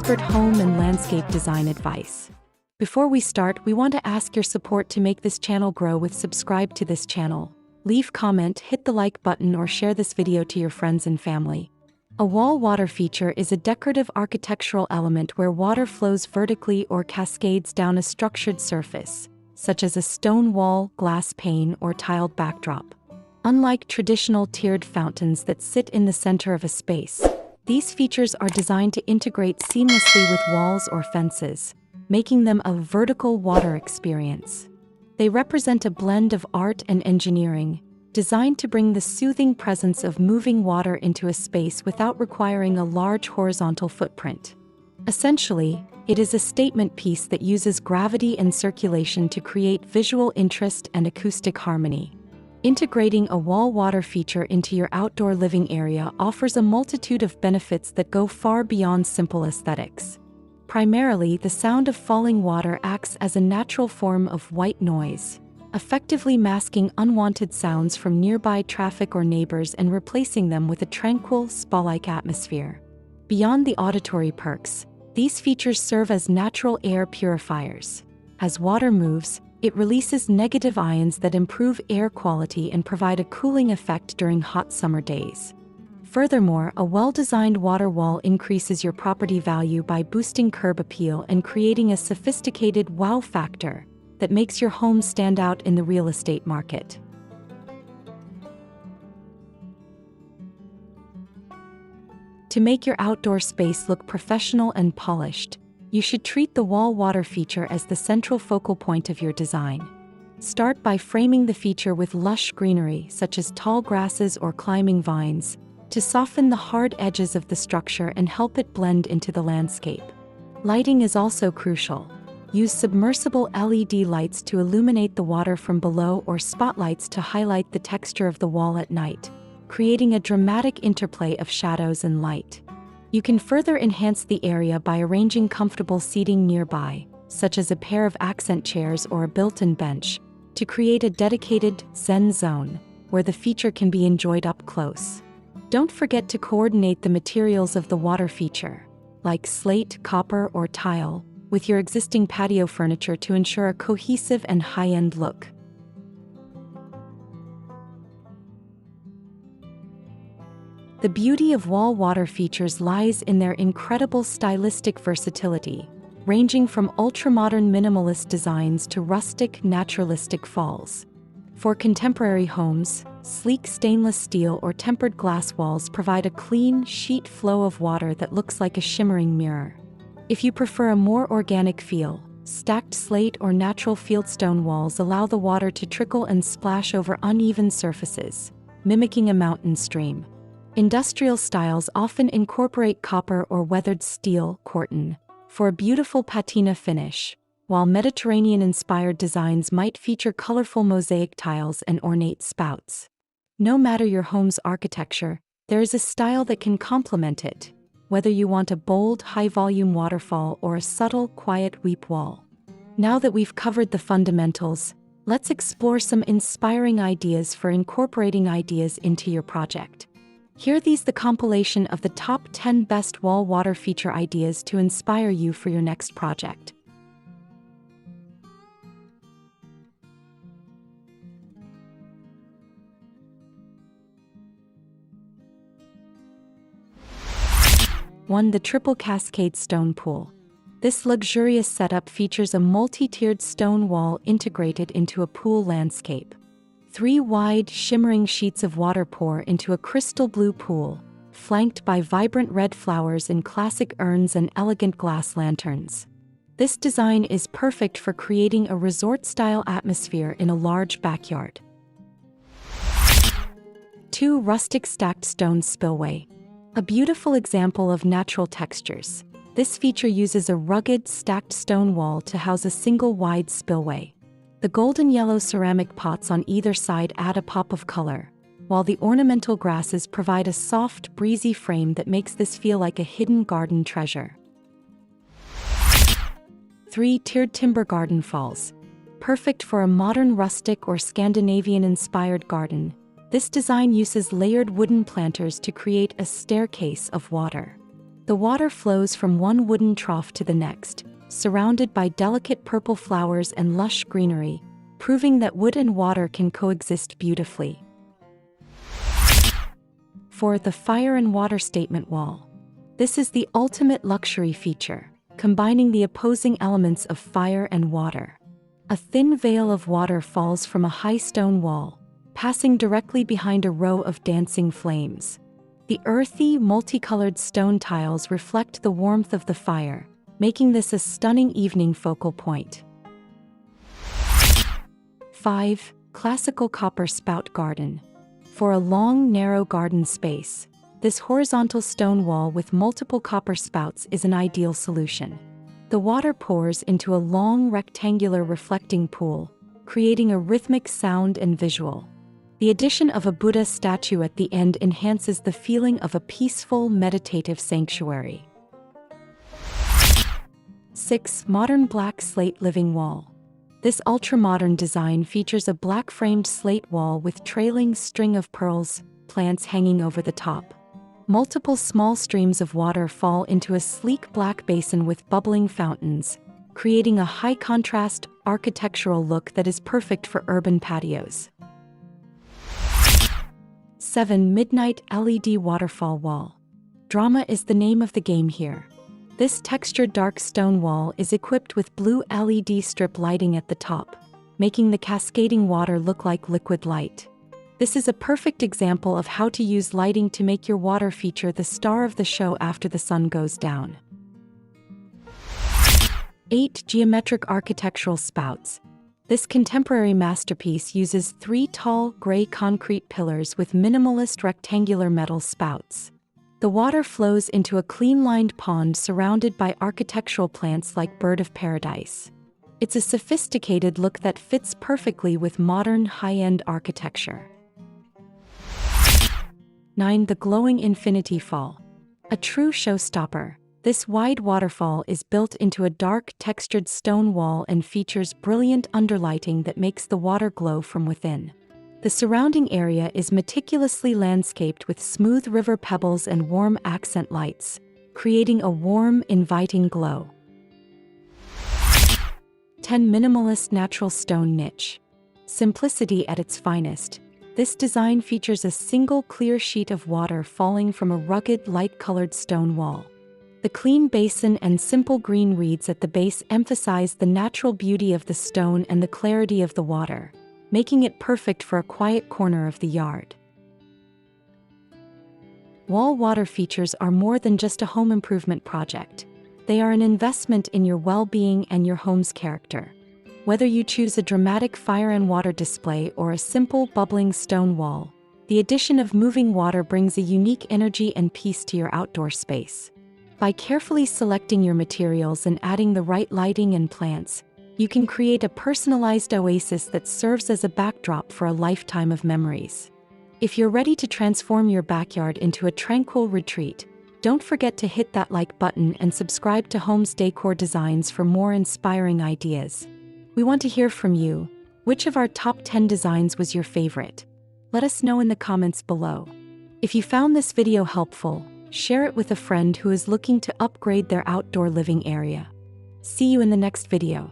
expert home and landscape design advice. Before we start, we want to ask your support to make this channel grow with subscribe to this channel. Leave comment, hit the like button or share this video to your friends and family. A wall water feature is a decorative architectural element where water flows vertically or cascades down a structured surface, such as a stone wall, glass pane, or tiled backdrop. Unlike traditional tiered fountains that sit in the center of a space, these features are designed to integrate seamlessly with walls or fences, making them a vertical water experience. They represent a blend of art and engineering, designed to bring the soothing presence of moving water into a space without requiring a large horizontal footprint. Essentially, it is a statement piece that uses gravity and circulation to create visual interest and acoustic harmony. Integrating a wall water feature into your outdoor living area offers a multitude of benefits that go far beyond simple aesthetics. Primarily, the sound of falling water acts as a natural form of white noise, effectively masking unwanted sounds from nearby traffic or neighbors and replacing them with a tranquil, spa-like atmosphere. Beyond the auditory perks, these features serve as natural air purifiers. As water moves, it releases negative ions that improve air quality and provide a cooling effect during hot summer days. Furthermore, a well-designed water wall increases your property value by boosting curb appeal and creating a sophisticated wow factor that makes your home stand out in the real estate market. To make your outdoor space look professional and polished, you should treat the wall water feature as the central focal point of your design. Start by framing the feature with lush greenery such as tall grasses or climbing vines to soften the hard edges of the structure and help it blend into the landscape. Lighting is also crucial. Use submersible LED lights to illuminate the water from below or spotlights to highlight the texture of the wall at night, creating a dramatic interplay of shadows and light. You can further enhance the area by arranging comfortable seating nearby, such as a pair of accent chairs or a built-in bench, to create a dedicated Zen zone where the feature can be enjoyed up close. Don't forget to coordinate the materials of the water feature, like slate, copper, or tile, with your existing patio furniture to ensure a cohesive and high-end look. The beauty of wall water features lies in their incredible stylistic versatility, ranging from ultra-modern minimalist designs to rustic, naturalistic falls. For contemporary homes, sleek stainless steel or tempered glass walls provide a clean, sheet flow of water that looks like a shimmering mirror. If you prefer a more organic feel, stacked slate or natural fieldstone walls allow the water to trickle and splash over uneven surfaces, mimicking a mountain stream. Industrial styles often incorporate copper or weathered steel corten for a beautiful patina finish, while Mediterranean-inspired designs might feature colorful mosaic tiles and ornate spouts. No matter your home's architecture, there is a style that can complement it, whether you want a bold, high-volume waterfall or a subtle, quiet weep wall. Now that we've covered the fundamentals, let's explore some inspiring ideas for incorporating ideas into your project. Here are the compilation of the top 10 best wall water feature ideas to inspire you for your next project. One, the triple cascade stone pool. This luxurious setup features a multi-tiered stone wall integrated into a pool landscape. 3 wide, shimmering sheets of water pour into a crystal blue pool, flanked by vibrant red flowers in classic urns and elegant glass lanterns. This design is perfect for creating a resort-style atmosphere in a large backyard. 2. Rustic stacked stone spillway. A beautiful example of natural textures. This feature uses a rugged, stacked stone wall to house a single wide spillway. The golden yellow ceramic pots on either side add a pop of color, while the ornamental grasses provide a soft, breezy frame that makes this feel like a hidden garden treasure. 3. Tiered timber garden falls. Perfect for a modern rustic or Scandinavian-inspired garden, this design uses layered wooden planters to create a staircase of water. The water flows from one wooden trough to the next, surrounded by delicate purple flowers and lush greenery, proving that wood and water can coexist beautifully. 4. The fire and water statement wall. This is the ultimate luxury feature, combining the opposing elements of fire and water. A thin veil of water falls from a high stone wall, passing directly behind a row of dancing flames. The earthy, multicolored stone tiles reflect the warmth of the fire, making this a stunning evening focal point. 5. Classical copper spout garden. For a long, narrow garden space, this horizontal stone wall with multiple copper spouts is an ideal solution. The water pours into a long, rectangular reflecting pool, creating a rhythmic sound and visual. The addition of a Buddha statue at the end enhances the feeling of a peaceful, meditative sanctuary. 6. Modern black slate living wall. This ultra-modern design features a black-framed slate wall with trailing string of pearls, plants hanging over the top. Multiple small streams of water fall into a sleek black basin with bubbling fountains, creating a high-contrast, architectural look that is perfect for urban patios. 7. Midnight LED waterfall wall. Drama is the name of the game here. This textured dark stone wall is equipped with blue LED strip lighting at the top, making the cascading water look like liquid light. This is a perfect example of how to use lighting to make your water feature the star of the show after the sun goes down. 8. Geometric architectural spouts. This contemporary masterpiece uses 3 tall, gray concrete pillars with minimalist rectangular metal spouts. The water flows into a clean-lined pond surrounded by architectural plants like bird of paradise. It's a sophisticated look that fits perfectly with modern, high-end architecture. 9. The glowing infinity fall. A true showstopper, this wide waterfall is built into a dark, textured stone wall and features brilliant underlighting that makes the water glow from within. The surrounding area is meticulously landscaped with smooth river pebbles and warm accent lights, creating a warm, inviting glow. 10. Minimalist natural stone niche. Simplicity at its finest. This design features a single clear sheet of water falling from a rugged, light-colored stone wall. The clean basin and simple green reeds at the base emphasize the natural beauty of the stone and the clarity of the water, making it perfect for a quiet corner of the yard. Wall water features are more than just a home improvement project. They are an investment in your well-being and your home's character. Whether you choose a dramatic fire and water display or a simple, bubbling stone wall, the addition of moving water brings a unique energy and peace to your outdoor space. By carefully selecting your materials and adding the right lighting and plants, you can create a personalized oasis that serves as a backdrop for a lifetime of memories. If you're ready to transform your backyard into a tranquil retreat, don't forget to hit that like button and subscribe to Home's Decor Designs for more inspiring ideas. We want to hear from you. Which of our top 10 designs was your favorite? Let us know in the comments below. If you found this video helpful, share it with a friend who is looking to upgrade their outdoor living area. See you in the next video.